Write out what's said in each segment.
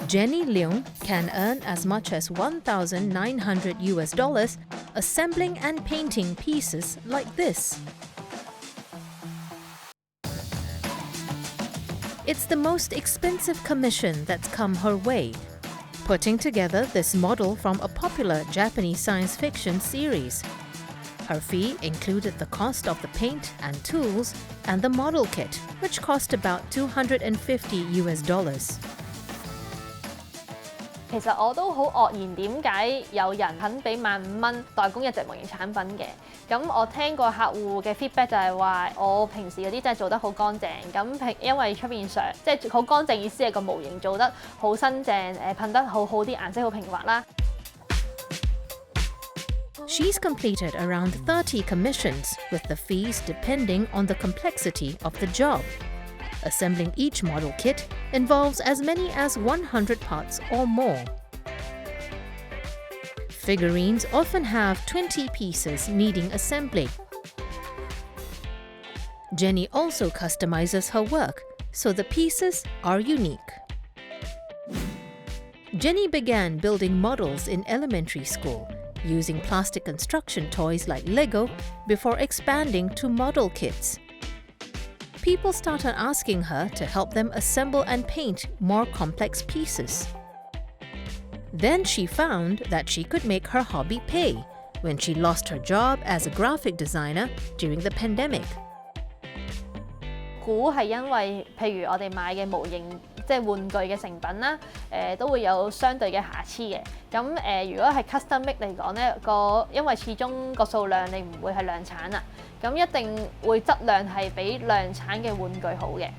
Jenny Leung can earn as much as $1,900 assembling and painting pieces like this. It's the most expensive commission that's come her way, putting together this model from a popular Japanese science fiction series. Her fee included the cost of the paint and tools and the model kit, which cost about $250. 其實我都好愕然點解有人肯俾15,000代工一隻模型產品嘅。咁我聽過客戶嘅 feedback 就係話，我平時嗰啲真係做得好乾淨。咁因為出邊上即係好乾淨意思係個模型做得好新淨，噴得好好，啲顏色好平滑啦。She's completed around 30 commissions, with the fees depending on the complexity of the job. Assembling each model kit involves as many as 100 parts or more. Figurines often have 20 pieces needing assembly. Jenny also customizes her work, so the pieces are unique. Jenny began building models in elementary school, using plastic construction toys like Lego before expanding to model kits. People started asking her to help them assemble and paint more complex pieces. Then she found that she could make her hobby pay when she lost her job as a graphic designer during the pandemic. 估係因為譬如我哋買嘅模型，即係玩具嘅成品啦，都會有相對嘅瑕疵嘅。咁如果係 custom make 嚟講咧，因為始終個數量你唔會係量產啊，咁一定會質量係比量產嘅玩具好嘅。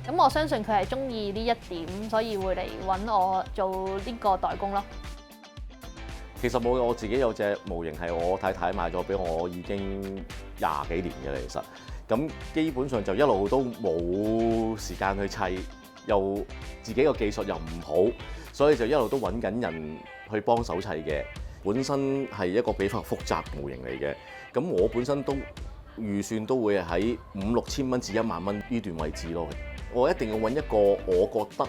咁我相信佢係中意呢一點，所以會嚟揾我做呢個代工咯。其實冇，我自己有隻模型係我太太買咗俾我，已經20幾年嘅啦，其實。咁基本上就一路都冇時間去砌，又自己個技術又唔好，所以就一路都揾緊人去幫手砌嘅。本身係一個比較複雜模型嚟嘅，咁我本身都預算都會喺5,000-6千蚊至1萬蚊呢段位置咯。我一定要揾一個我覺得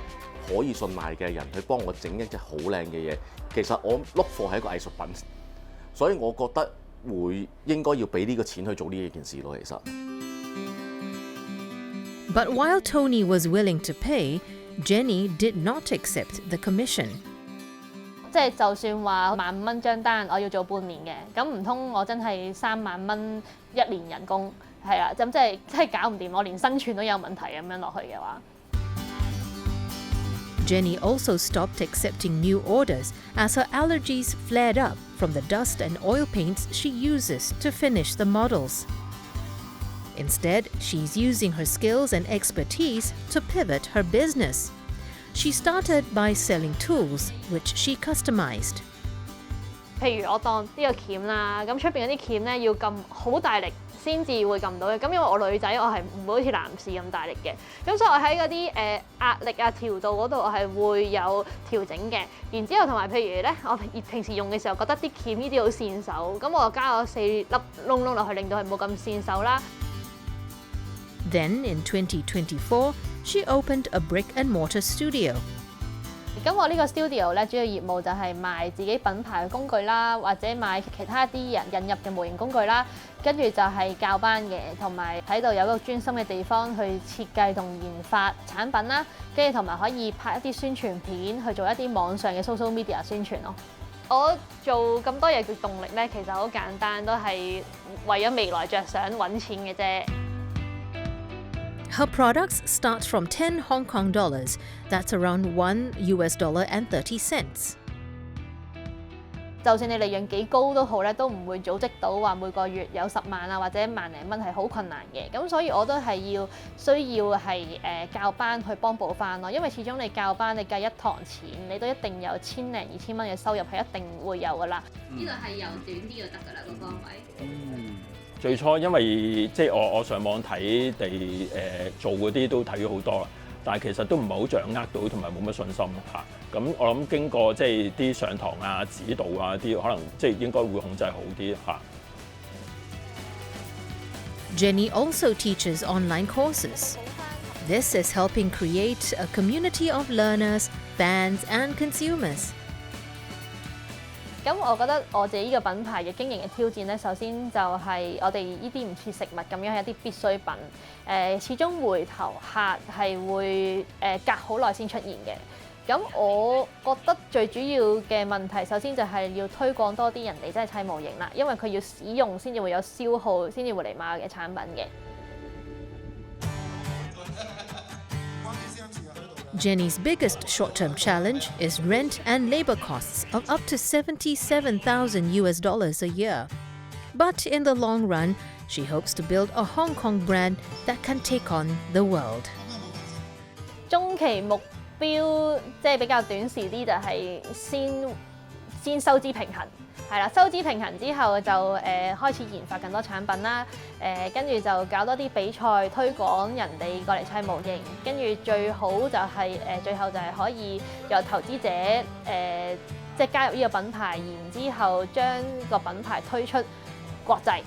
可以信賴嘅人去幫我整一隻好靚嘅嘢。其實我 look for 係一個藝術品，所以我覺得應該要俾呢個錢去做呢一件事咯。其實。But while Tony was willing to pay, Jenny did not accept the commission. 即係就算話15,000張單，我要做半年嘅，咁唔通我真係3萬蚊一年人工係啦，咁即係搞唔掂，我連生存都有問題咁樣落去嘅話。Jenny also stopped accepting new orders as her allergies flared up from the dust and oil paints she uses to finish the models. Instead, she's using her skills and expertise to pivot her business. She started by selling tools, which she customized. 譬如我當呢個鉗啦，咁出邊嗰啲鉗咧要撳好大力先至會撳到嘅。咁因為我女仔，我係唔會好似男士咁大力嘅。咁所以我喺嗰啲壓力啊調度嗰度，我係會有調整嘅。然之後同埋譬如咧，我平時用嘅時候覺得啲鉗呢啲好跣手，咁我就加咗4粒窿窿落去，令到佢冇咁跣手啦。Then in 2024, she opened a brick-and-mortar studio. 咁我呢個 studio 咧，主要業務就係賣自己品牌嘅工具啦，或者賣其他啲人引入嘅模型工具啦，跟住就係教班嘅，同埋喺度有一個專心嘅地方去設計同研發產品啦，跟住同埋可以拍一啲宣傳片，去做一啲網上嘅 social media 宣傳咯。我做咁多嘢嘅動力咧，其實好簡單，都係為咗未來着想揾錢嘅啫。Her products start from 10 Hong Kong dollars, that's around $1.30. 就算你利潤幾高都好咧，都唔會組織到話每個月有10萬啊或者萬零蚊係好困難嘅。咁所以我都係需要係教班去幫補翻咯，因為始終你教班你計一堂錢，你都一定有1,000零2,000蚊嘅收入係一定會有噶啦。呢度係有短啲就得噶啦個崗位。最初因為即係我上網睇地做嗰啲都睇咗好多啦，但係其實都唔係好掌握到同埋冇乜信心嚇。咁我諗經過即係啲上堂啊、指導啊啲，可能即係應該會控制好啲嚇。Jenny also teaches online courses. This is helping create a community of learners fans and consumers. 咁我覺得我自己呢個品牌嘅經營嘅挑戰咧，首先就係我哋呢啲唔似食物咁樣係一啲必需品，始終回頭客係會隔好耐先出現嘅。咁我覺得最主要嘅問題，首先就係要推廣多啲人哋真係砌模型啦，因為佢要使用先至會有消耗，先至會嚟買我嘅產品嘅。Jenny's biggest short-term challenge is rent and labor costs of up to $77,000 a year. But in the long run, she hopes to build a Hong Kong brand that can take on the world. 中期目標即係比較短時啲，就係先收支平衡，係啦。收支平衡之後就開始研發更多產品啦，跟住就搞多啲比賽推廣人哋過嚟砌模型，跟住最好就係最後就係可以有投資者即係加入呢個品牌，然之後將個品牌推出國際。